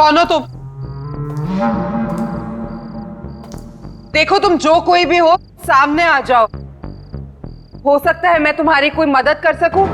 कौन हो तुम? देखो तुम जो कोई भी हो, सामने आ जाओ। हो सकता है मैं तुम्हारी कोई मदद कर सकूं।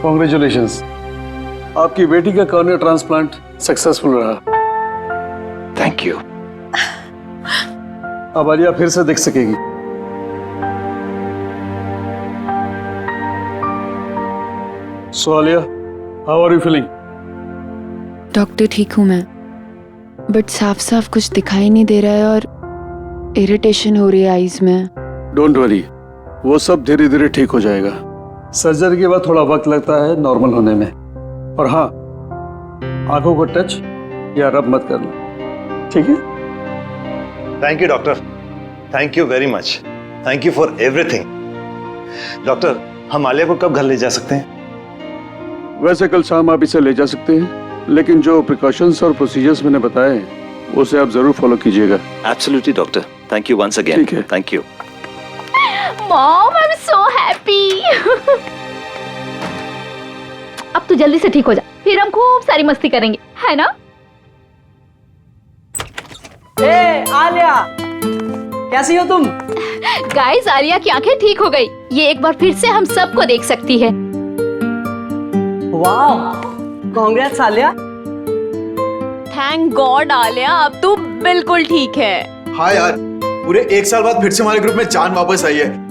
कॉन्ग्रेचुलेशंस, आपकी बेटी का कॉर्निया ट्रांसप्लांट सक्सेसफुल रहा। Thank you. अब आलिया फिर से देख सकेगी। So Alia, how are you feeling? Doctor ठीक हूँ मैं, बट साफ साफ कुछ दिखाई नहीं दे रहा है और इरिटेशन हो रही है आईज में। डोंट वरी, वो सब धीरे धीरे ठीक हो जाएगा। सर्जरी के बाद थोड़ा वक्त लगता है नॉर्मल होने में। और हाँ, आंखों को टच या रब मत करना, ठीक है? Thank you doctor, thank you very much, thank you for everything. Doctor, हम आलिया को कब घर ले जा सकते हैं? वैसे कल शाम आप इसे ले जा सकते हैं, लेकिन जो प्रिकॉशंस और प्रोसीजर्स मैंने बताए उसे आप जरूर फॉलो कीजिएगा। Absolutely doctor, thank you once again. ठीक है। Thank you. Mom, I am so happy. अब तू जल्दी से ठीक हो जा, फिर हम खूब सारी मस्ती करेंगे, है ना? ए आलिया, कैसी हो तुम? गाइस, आलिया की आंखें ठीक हो गई। ये एक बार फिर से हम सबको देख सकती है। वाह, congrats Alia. Thank God Alia, अब तू बिल्कुल ठीक है। हाँ यार, पूरे 1 साल बाद फिर से हमारे ग्रुप में जान वापस आई है।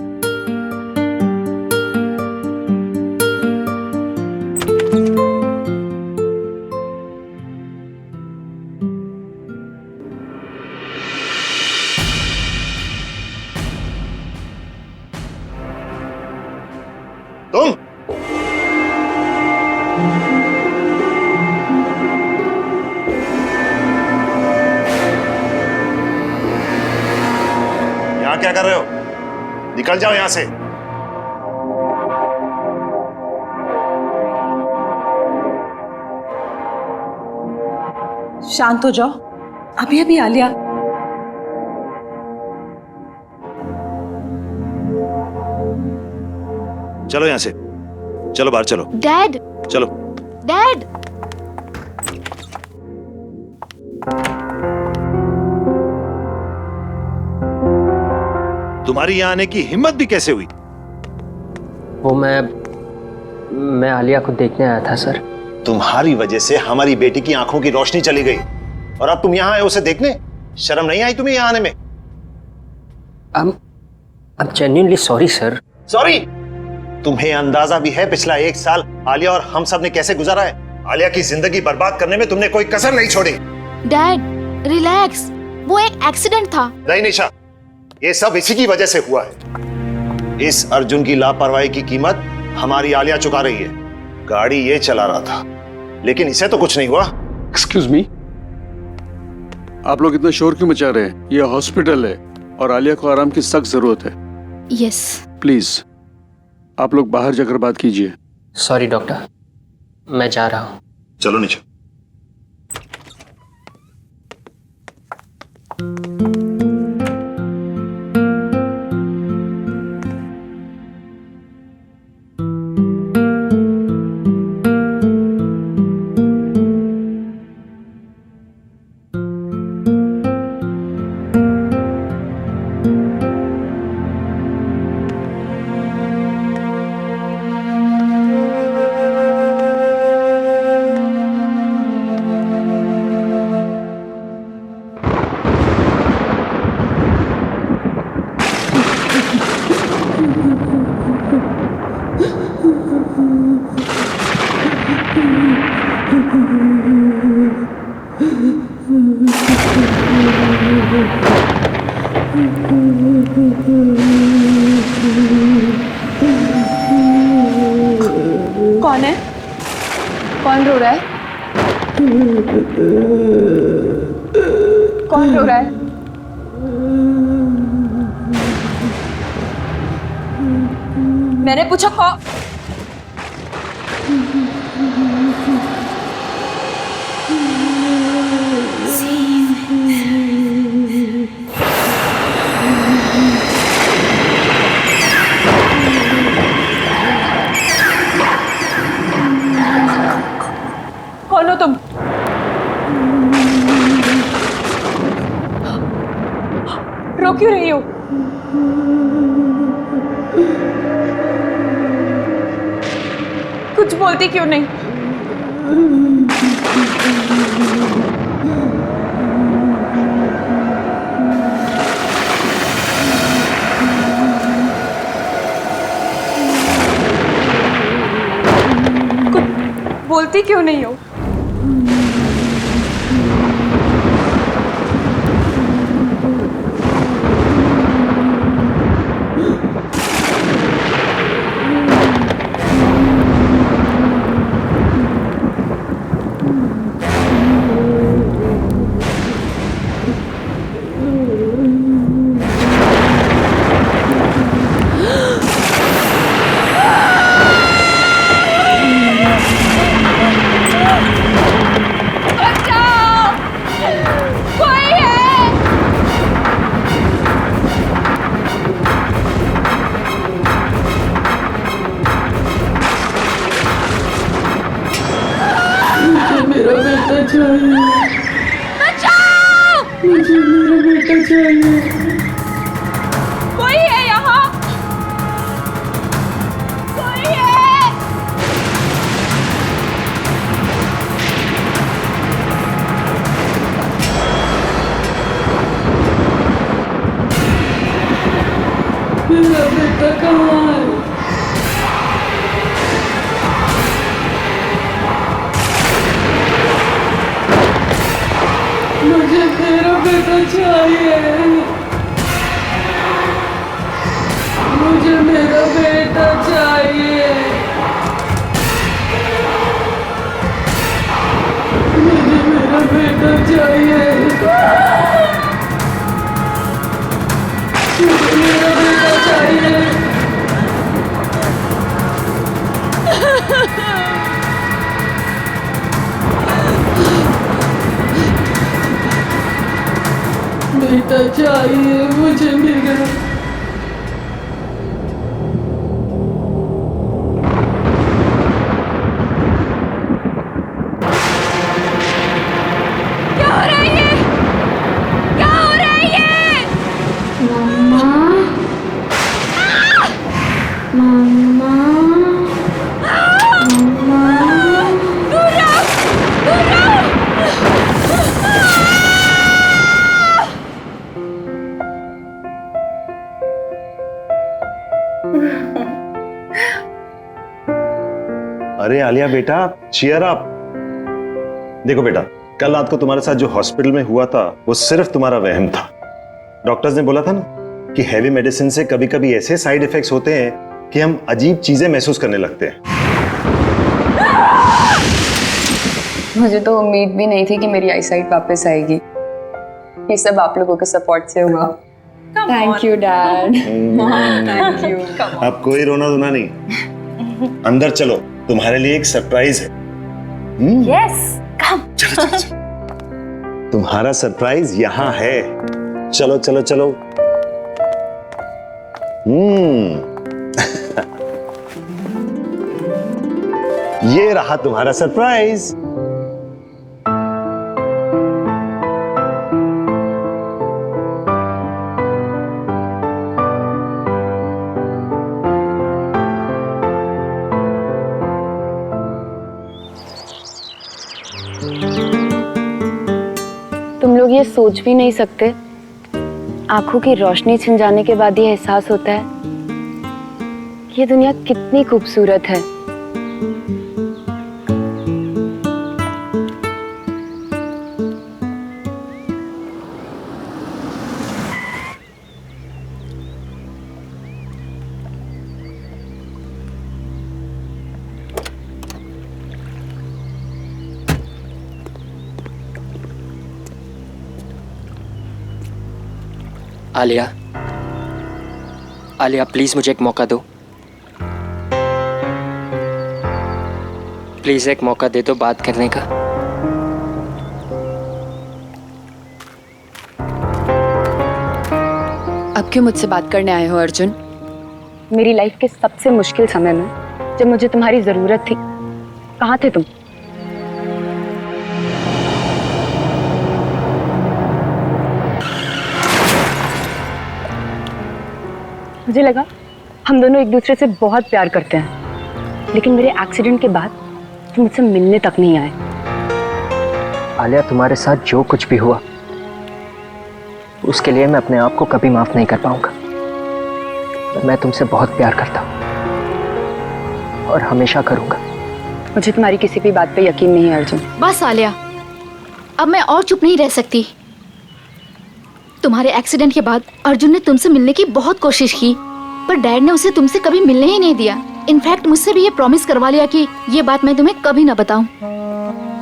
तुम यहाँ क्या कर रहे हो? निकल जाओ यहां से। शांत हो जाओ, अभी अभी आलिया। चलो यहां से, चलो बाहर चलो, डैड, चलो। डैड, तुम्हारी यहां आने की हिम्मत भी कैसे हुई? वो मैं आलिया को देखने आया था सर। तुम्हारी वजह से हमारी बेटी की आंखों की रोशनी चली गई और अब तुम यहां आए उसे देखने? शर्म नहीं आई तुम्हें यहां आने में? I'm genuinely sorry sir. Sorry? तुम्हें अंदाजा भी है पिछला 1 साल आलिया और हम सब ने कैसे गुजारा है? आलिया की जिंदगी बर्बाद करने में तुमने कोई कसर नहीं छोड़ी। डैड रिलैक्स, वो एक एक्सीडेंट था। नहीं निशा, ये सब इसी की वजह से हुआ है। इस अर्जुन की लापरवाही की कीमत हमारी आलिया चुका रही है। गाड़ी ये चला रहा था, लेकिन इसे तो कुछ नहीं हुआ। एक्सक्यूज मी, आप लोग इतना शोर क्यों मचा रहे हैं? ये हॉस्पिटल है और आलिया को आराम की सख्त जरूरत है। यस। प्लीज आप लोग बाहर जाकर बात कीजिए। सॉरी डॉक्टर, मैं जा रहा हूँ। चलो निशा। कौन है? कौन रो रहा है? कौन रो रहा है? मैंने पूछा कौन? कौन हो तुम? रो क्यों रही हो? कुछ बोलती क्यों नहीं? कुछ बोलती क्यों नहीं हो? कोई है यहाँ? कोई है? मेरा बेटा कहाँ है? मुझे मेरा बेटा चाहिए। मुझे मेरा बेटा चाहिए। मुझे मेरा बेटा चाहिए। मुझे मेरा बेटा चाहिए। चाहिए मुझे मेरा। क्या हो रहा है ये? क्या हो रहा है ये? दूर रहो! दूर रहो! अरे आलिया बेटा, चीयर अप। देखो बेटा, कल रात को तुम्हारे साथ जो हॉस्पिटल में हुआ था वो सिर्फ तुम्हारा वहम था। डॉक्टर्स ने बोला था ना कि हैवी मेडिसिन से कभी कभी ऐसे साइड इफेक्ट्स होते हैं कि हम अजीब चीजें महसूस करने लगते हैं। मुझे तो उम्मीद भी नहीं थी कि मेरी आईसाइट वापस आएगी। ये सब आप लोगों के सपोर्ट से हुआ। Thank you dad. Thank you. अब कोई रोना धोना नहीं, अंदर चलो, तुम्हारे लिए एक सरप्राइज है। Yes come. चलो चलो चलो, तुम्हारा सरप्राइज यहाँ है। चलो चलो चलो। ये रहा तुम्हारा सरप्राइज। तुम लोग ये सोच भी नहीं सकते, आंखों की रोशनी छिन जाने के बाद ये एहसास होता है कि ये दुनिया कितनी खूबसूरत है। आलिया, आलिया प्लीज मुझे एक मौका दो। प्लीज एक मौका दे दो बात करने का। अब क्यों मुझसे बात करने आए हो अर्जुन? मेरी लाइफ के सबसे मुश्किल समय में जब मुझे तुम्हारी जरूरत थी, कहाँ थे तुम? मुझे लगा हम दोनों एक दूसरे से बहुत प्यार करते हैं, लेकिन मेरे एक्सीडेंट के बाद तुम मुझसे मिलने तक नहीं आए। आलिया, तुम्हारे साथ जो कुछ भी हुआ उसके लिए मैं अपने आप को कभी माफ नहीं कर पाऊंगा। मैं तुमसे बहुत प्यार करता हूं और हमेशा करूंगा। मुझे तुम्हारी किसी भी बात पे यकीन नहीं है अर्जुन। बस आलिया, अब मैं और चुप नहीं रह सकती। तुम्हारे एक्सीडेंट के बाद अर्जुन ने तुमसे मिलने की बहुत कोशिश की, पर डैड ने उसे तुमसे कभी मिलने ही नहीं दिया। इनफैक्ट मुझसे भी ये प्रॉमिस करवा लिया कि ये बात मैं तुम्हें कभी ना बताऊं।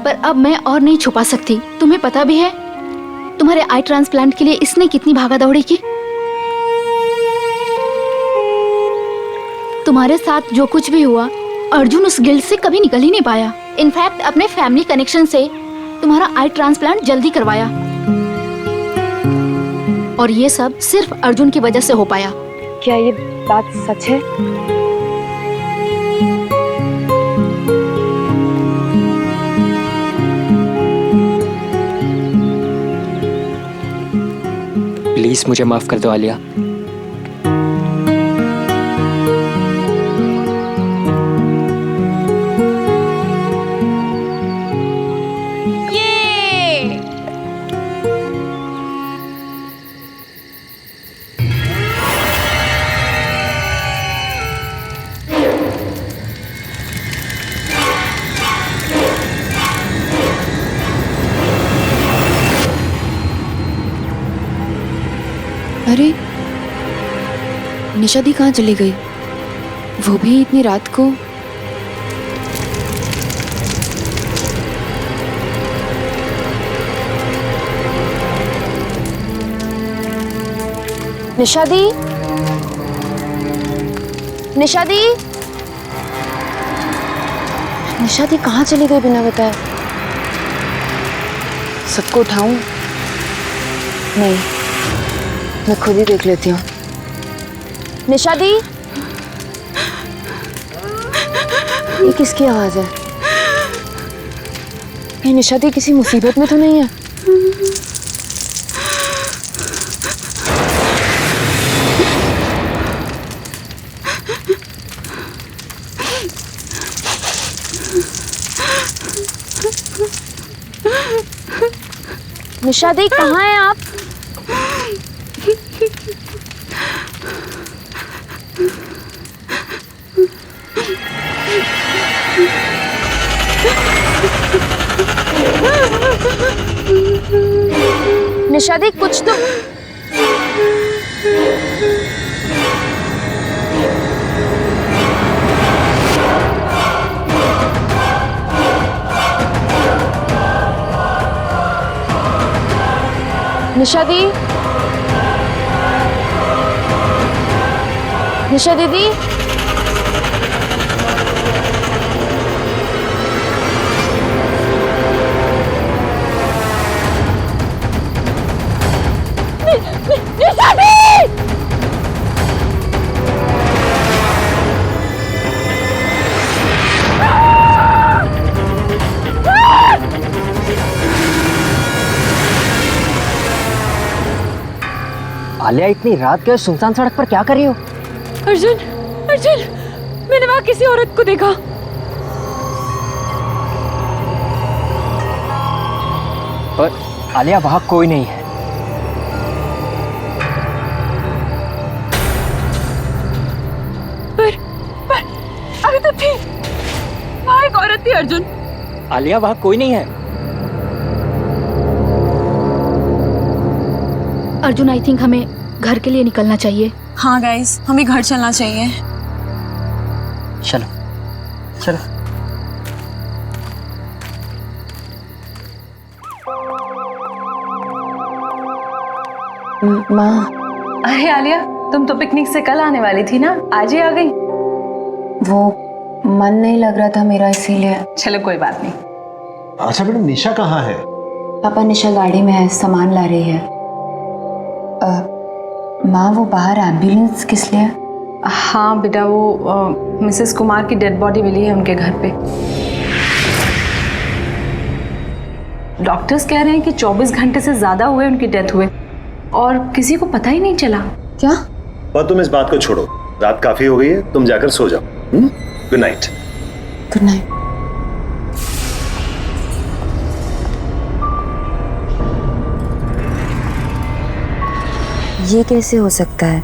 पर अब मैं और नहीं छुपा सकती। तुम्हें पता भी है तुम्हारे आई ट्रांसप्लांट के लिए इसने कितनी भागा दौड़ी की। तुम्हारे साथ जो कुछ भी हुआ, अर्जुन उस गिल्ट से कभी निकल ही नहीं पाया। इनफैक्ट अपने फैमिली कनेक्शन से तुम्हारा आई ट्रांसप्लांट जल्दी करवाया, और ये सब सिर्फ अर्जुन की वजह से हो पाया। क्या ये बात सच है? प्लीज मुझे माफ कर दो आलिया। अरे निशा दी कहाँ चली गई? वो भी इतनी रात को? निशा दी, निशा दी, निशा दी कहाँ चली गई बिना बताए? सबको उठाऊं? नहीं, मैं खुद ही देख लेती हूँ। निशा दी, ये किसकी आवाज है? कहीं निशा दी किसी मुसीबत में तो नहीं है? निशा दी कहाँ हैं आप? निशा दी कुछ तो निशा दी, निशा दीदी, निशा दी! आलिया, इतनी रात के सुनसान सड़क पर क्या कर रही हो? अर्जुन, अर्जुन, मैंने वहां किसी औरत को देखा। पर आलिया, वहां कोई नहीं है। पर अभी तो थी, वहां एक औरत थी अर्जुन। आलिया, वहां कोई नहीं है। अर्जुन, आई थिंक हमें घर के लिए निकलना चाहिए। हाँ गाइस, हमें घर चलना चाहिए। चलो चलो। माँ, अरे आलिया, तुम तो पिकनिक से कल आने वाली थी ना, आज ही आ गई? वो मन नहीं लग रहा था मेरा, इसीलिए। चलो कोई बात नहीं। अच्छा बेटा, निशा कहाँ है? पापा, निशा गाड़ी में है, सामान ला रही है। माँ, वो बाहर एम्बुलेंस किस लिए? हाँ बेटा, वो मिसेस कुमार की डेड बॉडी मिली है उनके घर पे। डॉक्टर्स कह रहे हैं कि 24 घंटे से ज्यादा हुए उनकी डेथ हुए और किसी को पता ही नहीं चला। क्या? पर तुम इस बात को छोड़ो, रात काफी हो गई है, तुम जाकर सो जाओ। Good night. Good night. ये कैसे हो सकता है?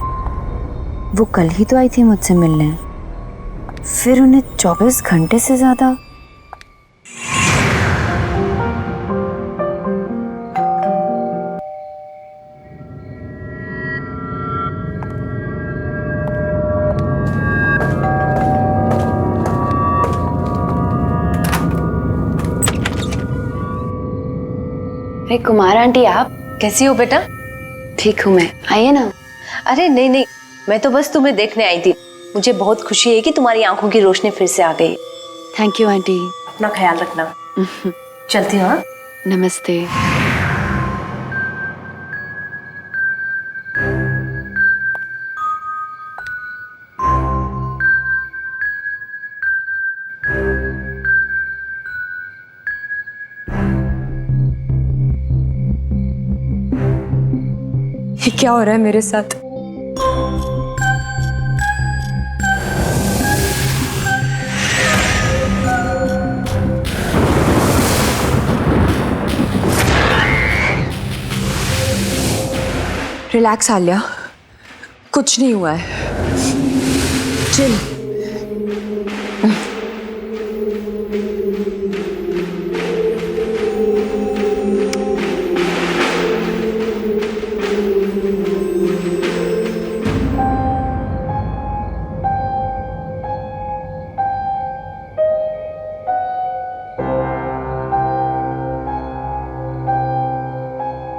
वो कल ही तो आई थी मुझसे मिलने, फिर उन्हें 24 घंटे से ज्यादा। अरे कुमार आंटी, आप कैसी हो बेटा? ठीक हूँ मैं, आइए ना। अरे नहीं नहीं, मैं तो बस तुम्हें देखने आई थी। मुझे बहुत खुशी है कि तुम्हारी आंखों की रोशनी फिर से आ गई। Thank you aunty. अपना ख्याल रखना। चलती हूँ। नमस्ते। ये क्या हो रहा है मेरे साथ? रिलैक्स आलिया, कुछ नहीं हुआ है। चिल।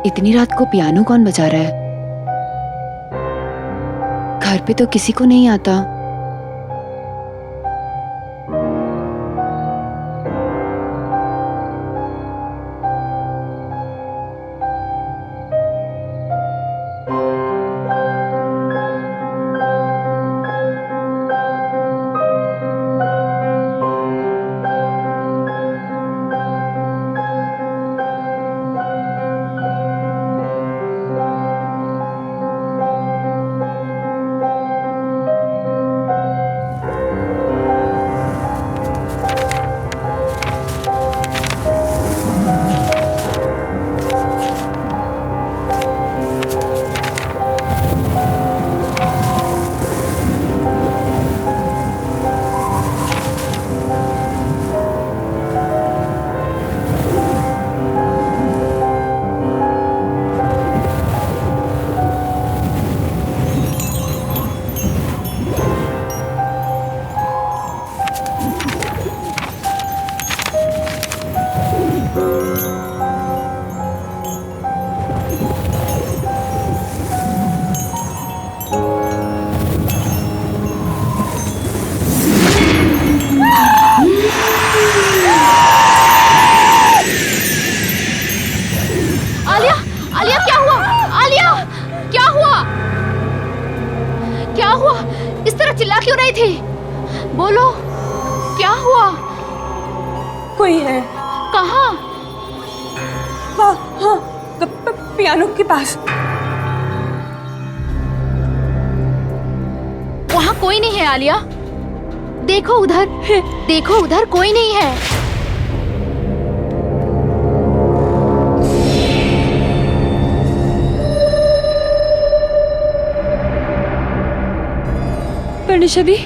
इतनी रात को पियानो कौन बजा रहा है? घर पे तो किसी को नहीं आता। कहाँ? हाँ, पियानो के पास। वहाँ कोई नहीं है आलिया। देखो उधर, देखो उधर कोई नहीं है। पर निशा दी,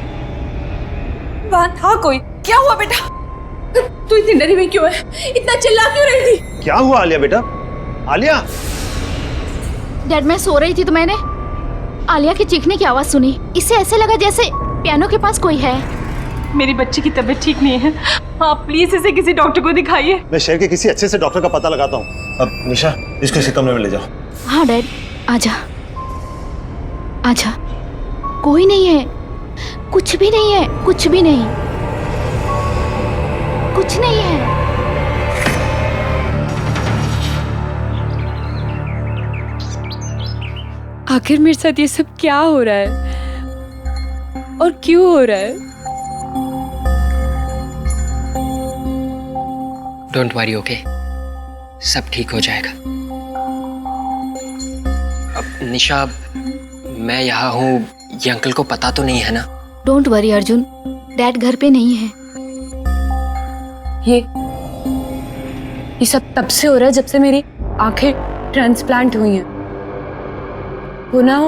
वहाँ था कोई। क्या हुआ बेटा? तू इतनी डरी हुई क्यों है? इतना चिल्ला क्यों रही थी? क्या हुआ आलिया बेटा? आलिया! डैड, मैं सो रही थी तो मैंने आलिया की चीखने की आवाज सुनी। इससे ऐसे लगा जैसे पियानो के पास कोई है। मेरी बच्ची की तबीयत ठीक नहीं है, आप प्लीज इसे किसी डॉक्टर को दिखाइए। मैं शहर के किसी अच्छे से डॉक्टर का पता लगाता हूँ। अब निशा, इसको इसी कमरे में ले जाओ। हाँ डैड, आजा आजा। कोई नहीं है, कुछ भी नहीं है, कुछ भी नहीं, कुछ नहीं है। आखिर मेरे साथ ये सब क्या हो रहा है और क्यों हो रहा है? Don't worry, okay? सब ठीक हो जाएगा। अब निशा, मैं यहाँ हूँ, ये अंकल को पता तो नहीं है ना? डोंट वरी अर्जुन, डैड घर पे नहीं है। ये सब तब से हो रहा है जब से मेरी आंखें ट्रांसप्लांट हुई हैं। वो ना,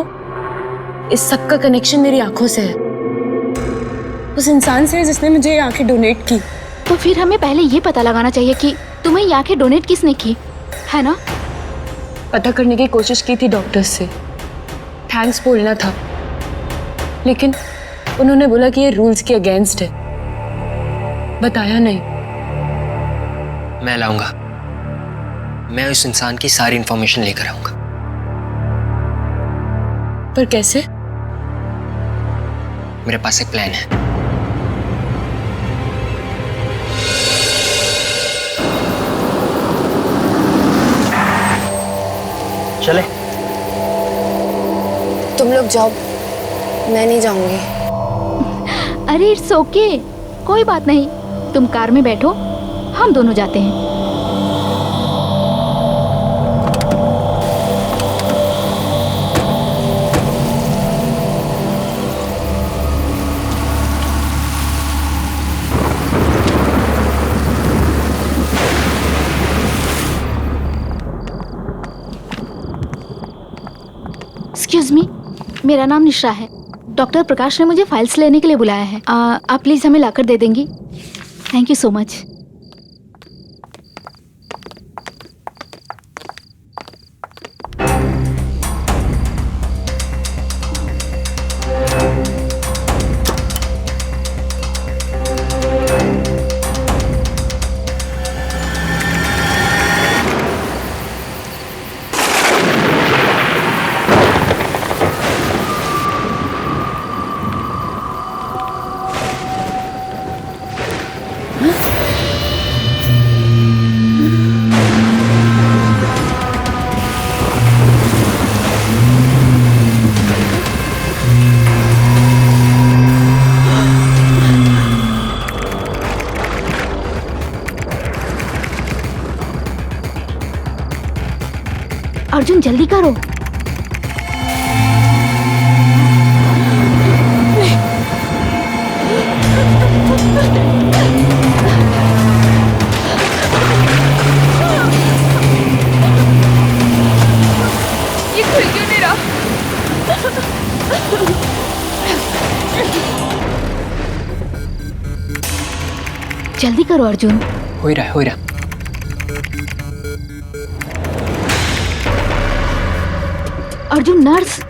इस सब का कनेक्शन मेरी आंखों से है, उस इंसान से जिसने मुझे ये आंखें डोनेट की। तो फिर हमें पहले ये पता लगाना चाहिए कि तुम्हें ये आंखें डोनेट किसने की, है ना? पता करने की कोशिश की थी डॉक्टर्स से, थैंक्स बोलना था, लेकिन उन्होंने बोला कि ये रूल्स के अगेंस्ट है, बताया नहीं। मैं लाऊंगा, मैं उस इंसान की सारी इंफॉर्मेशन लेकर आऊंगा। पर कैसे? मेरे पास एक प्लान है। चले? तुम लोग जाओ, मैं नहीं जाऊंगी। अरे इट्स ओके, कोई बात नहीं। तुम कार में बैठो, हम दोनों जाते हैं। एक्सक्यूज मी, मेरा नाम निशा है। डॉक्टर प्रकाश ने मुझे फाइल्स लेने के लिए बुलाया है। आप प्लीज हमें लाकर दे देंगी? Thank you so much. Arjun जल्दी करो। ये खुल क्यों नहीं रहा? जल्दी करो अर्जुन। हो ही रहा है, हो ही रहा। अर्जुन, नर्स।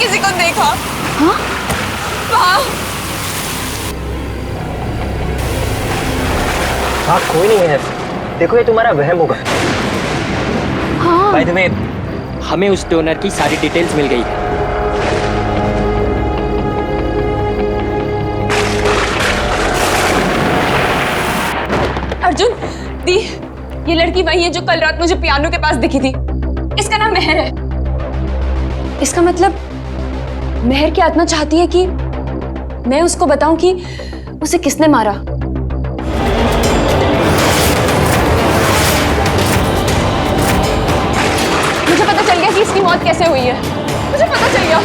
किसी को देखा। हाँ? वहाँ हाँ कोई नहीं है, देखो ये तुम्हारा वहम होगा। हाँ। बाय द वे, हमें उस डोनर की सारी डिटेल्स मिल गई है। अर्जुन, दी, ये लड़की वही है जो कल रात मुझे पियानो के पास दिखी थी। इसका नाम मेहर है। इसका मतलब मेहर की आत्मा चाहती है कि मैं उसको बताऊं कि उसे किसने मारा। मुझे पता चल गया कि इसकी मौत कैसे हुई है। मुझे पता चल गया।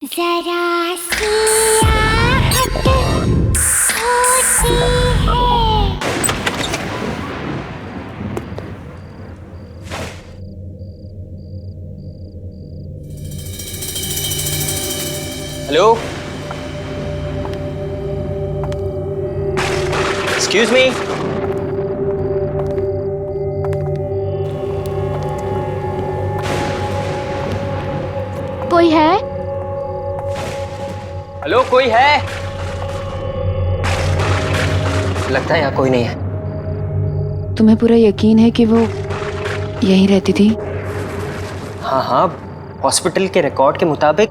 जरा सी आहट होती है। Hello, excuse me. कोई है? हेलो, कोई है? लगता है यहाँ कोई नहीं है। तुम्हें पूरा यकीन है कि वो यहीं रहती थी? हाँ हाँ, हॉस्पिटल के रिकॉर्ड के मुताबिक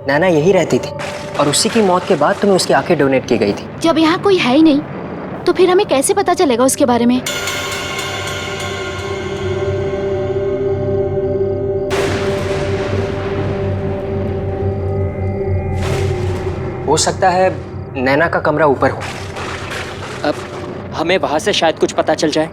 नैना यही रहती थी और उसी की मौत के बाद तुम्हें उसकी आंखें डोनेट की गई थी। जब यहाँ कोई है ही नहीं तो फिर हमें कैसे पता चलेगा उसके बारे में? हो सकता है नैना का कमरा ऊपर हो, अब हमें वहां से शायद कुछ पता चल जाए।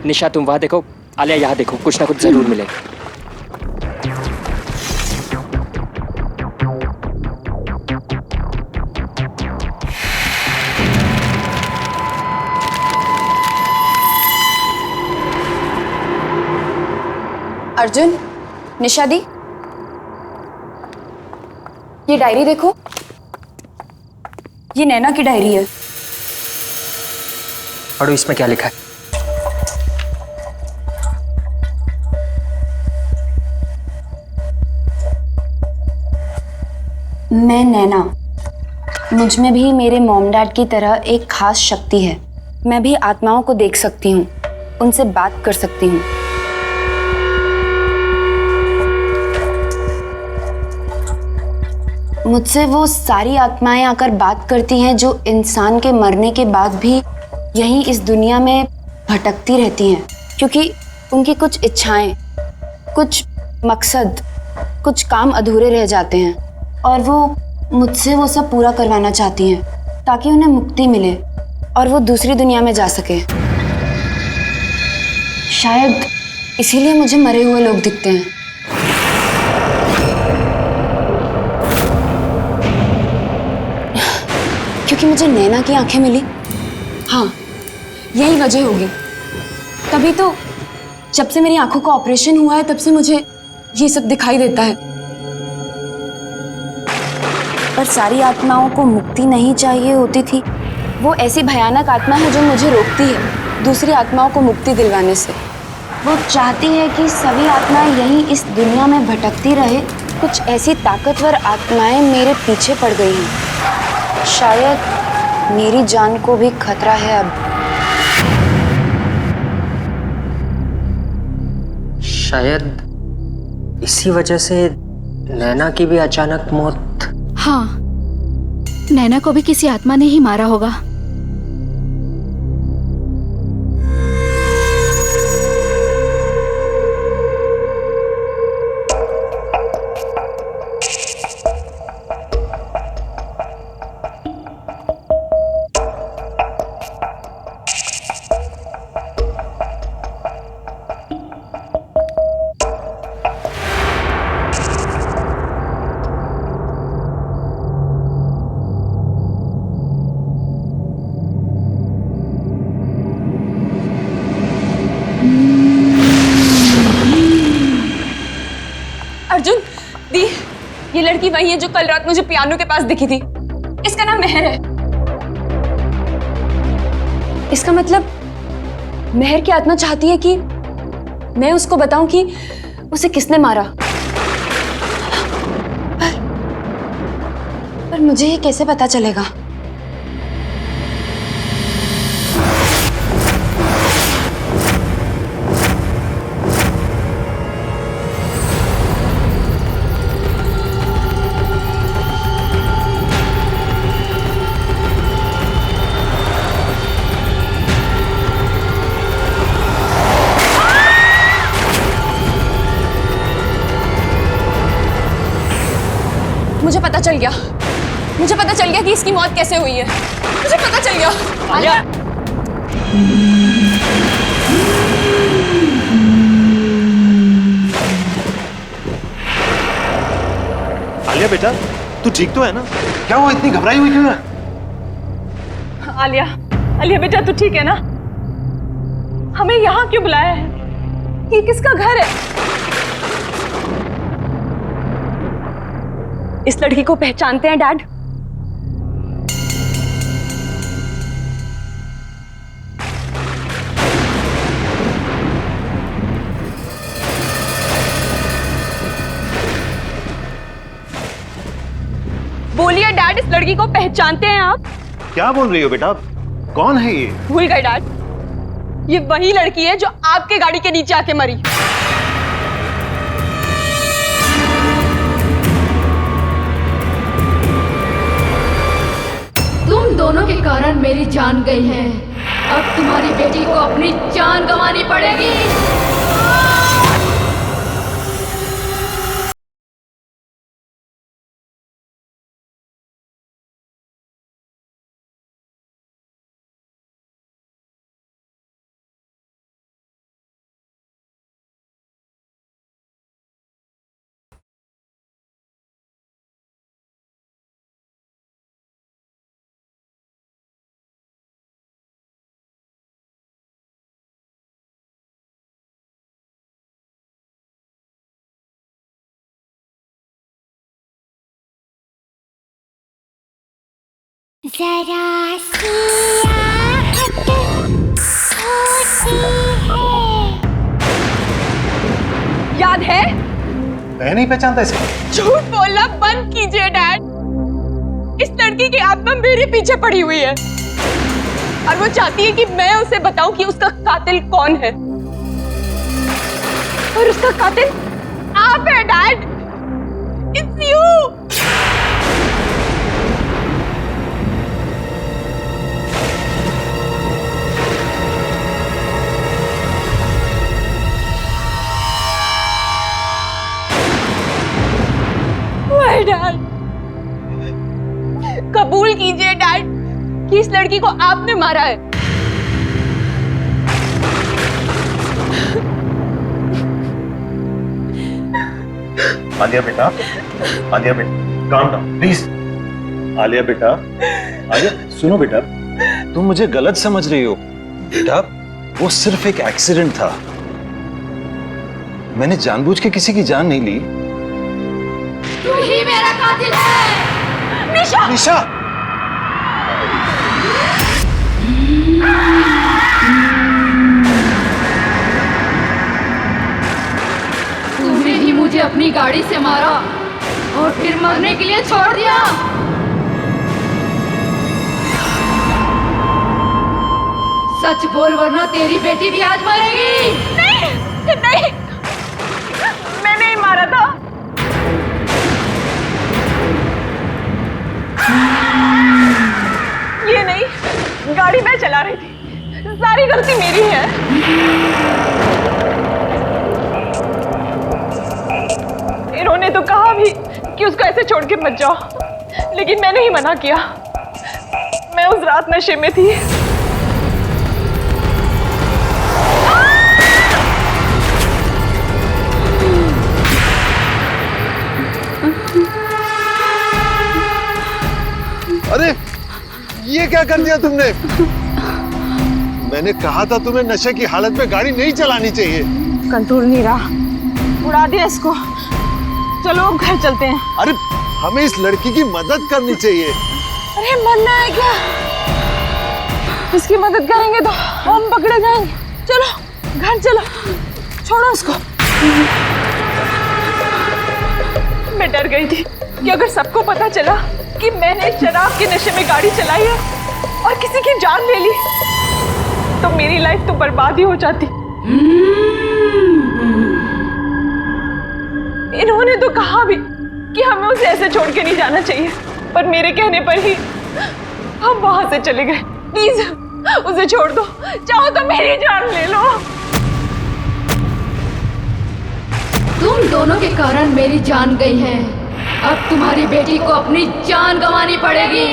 निशा तुम वहां देखो, आलिया यहाँ देखो, कुछ ना कुछ जरूर मिलेगा। अर्जुन, निशा दी, ये डायरी देखो, ये नैना की डायरी है। पढ़ो इसमें क्या लिखा है। मैं नैना, मुझ में भी मेरे मॉम डैड की तरह एक खास शक्ति है। मैं भी आत्माओं को देख सकती हूँ, उनसे बात कर सकती हूँ। मुझसे वो सारी आत्माएं आकर बात करती हैं जो इंसान के मरने के बाद भी यहीं इस दुनिया में भटकती रहती हैं, क्योंकि उनकी कुछ इच्छाएं, कुछ मकसद, कुछ काम अधूरे रह जाते हैं और वो मुझसे वो सब पूरा करवाना चाहती हैं ताकि उन्हें मुक्ति मिले और वो दूसरी दुनिया में जा सके। शायद इसीलिए मुझे मरे हुए लोग दिखते हैं। क्योंकि मुझे नैना की आंखें मिली। हाँ, यही वजह होगी। तभी तो जब से मेरी आंखों का ऑपरेशन हुआ है तब से मुझे ये सब दिखाई देता है। पर सारी आत्माओं को मुक्ति नहीं चाहिए होती थी। वो ऐसी भयानक आत्मा है जो मुझे रोकती है दूसरी आत्माओं को मुक्ति दिलवाने से। वो चाहती है कि सभी आत्माएं यहीं इस दुनिया में भटकती रहे। कुछ ऐसी ताकतवर आत्माएं मेरे पीछे पड़ गई हैं। शायद मेरी जान को भी खतरा है अब। शायद इसी वजह से नैना की भी अचानक मौत। हाँ, नैना को भी किसी आत्मा ने ही मारा होगा। अर्जुन, दी, ये लड़की वही है जो कल रात मुझे पियानो के पास दिखी थी। इसका नाम मेहर है। इसका मतलब मेहर की आत्मा चाहती है कि मैं उसको बताऊं कि उसे किसने मारा। पर मुझे ये कैसे पता चलेगा? मुझे पता चल गया कि इसकी मौत कैसे हुई है। मुझे पता चल गया। आलिया, आलिया बेटा, तू ठीक तो है ना? क्या हुआ, इतनी घबराई हुई क्यों है? आलिया, आलिया बेटा तू ठीक है ना? हमें यहाँ क्यों बुलाया है? ये किसका घर है? इस लड़की को पहचानते हैं डैड? बोलिए डैड, इस लड़की को पहचानते हैं आप? क्या बोल रही हो बेटा? कौन है ये? भूल गए डैड, ये वही लड़की है जो आपके गाड़ी के नीचे आके मरी। तुम दोनों के कारण मेरी जान गई है। अब तुम्हारी बेटी को अपनी जान गंवानी पड़ेगी। जरा सी आहट होती है। याद है? मैं नहीं पहचानता इसे। झूठ बोलना बंद कीजिए डैड। इस लड़की की आत्मा मेरे पीछे पड़ी हुई है और वो चाहती है कि मैं उसे बताऊं कि उसका कातिल कौन है। और उसका कातिल आप है डैड। It's you. डैड, कबूल कीजिए डैड कि इस लड़की को आपने मारा है। आलिया बेटा, आलिया बेटा, काम डाउन प्लीज। आलिया बेटा, आलिया सुनो बेटा, तुम मुझे गलत समझ रही हो। बेटा, वो सिर्फ एक एक्सीडेंट था। मैंने जानबूझ के किसी की जान नहीं ली। तू ही मेरा कातिल है। निशा! निशा! तूने ही मुझे अपनी गाड़ी से मारा और फिर मरने के लिए छोड़ दिया। सच बोल वरना तेरी बेटी भी आज मरेगी। नहीं नहीं, मैंने ही मारा था। ये नहीं, गाड़ी मैं चला रही थी, सारी गलती मेरी है। इन्होंने तो कहा भी कि उसको ऐसे छोड़ के मत जाओ, लेकिन मैंने ही मना किया। मैं उस रात नशे में थी। अरे ये क्या कर दिया तुमने? मैंने कहा था तुम्हें नशे की हालत में गाड़ी नहीं चलानी चाहिए। कंट्रोल नहीं रहा, उड़ा दिया इसको। चलो अब घर चलते हैं। अरे हमें इस लड़की की मदद करनी चाहिए। अरे मरना है क्या? इसकी मदद करेंगे तो हम पकड़े जाएंगे। चलो घर चलो, छोड़ो उसको। मैं डर गई थी कि अगर सबको पता चला कि मैंने शराब के नशे में गाड़ी चलाई है और किसी की जान ले ली, तो मेरी लाइफ तो बर्बाद ही हो जाती। इन्होंने तो कहा भी कि हमें उसे ऐसे छोड़ के नहीं जाना चाहिए, पर मेरे कहने पर ही हम वहां से चले गए। प्लीज उसे छोड़ दो, चाहो तो मेरी जान ले लो। तुम दोनों के कारण मेरी जान गई है, अब तुम्हारी बेटी को अपनी जान गंवानी पड़ेगी।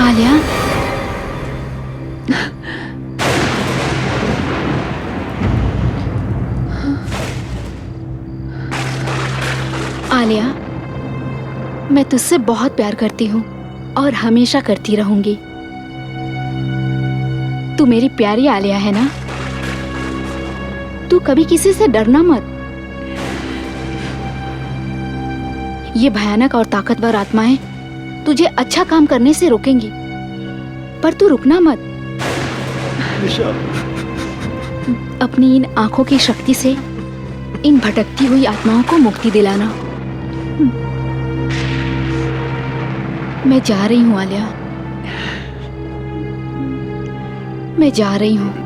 आलिया, आलिया, मैं तुझसे बहुत प्यार करती हूँ और हमेशा करती रहूंगी। तू मेरी प्यारी आलिया है ना? तू कभी किसी से डरना मत। ये भयानक और ताकतवर आत्माएं तुझे अच्छा काम करने से रोकेंगी, पर तू रुकना मत। अपनी इन आंखों की शक्ति से इन भटकती हुई आत्माओं को मुक्ति दिलाना। मैं जा रही हूँ आलिया, मैं जा रही हूँ।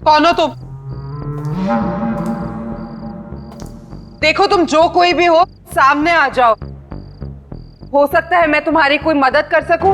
कौन हो तुम? देखो तुम जो कोई भी हो सामने आ जाओ। हो सकता है मैं तुम्हारी कोई मदद कर सकूं।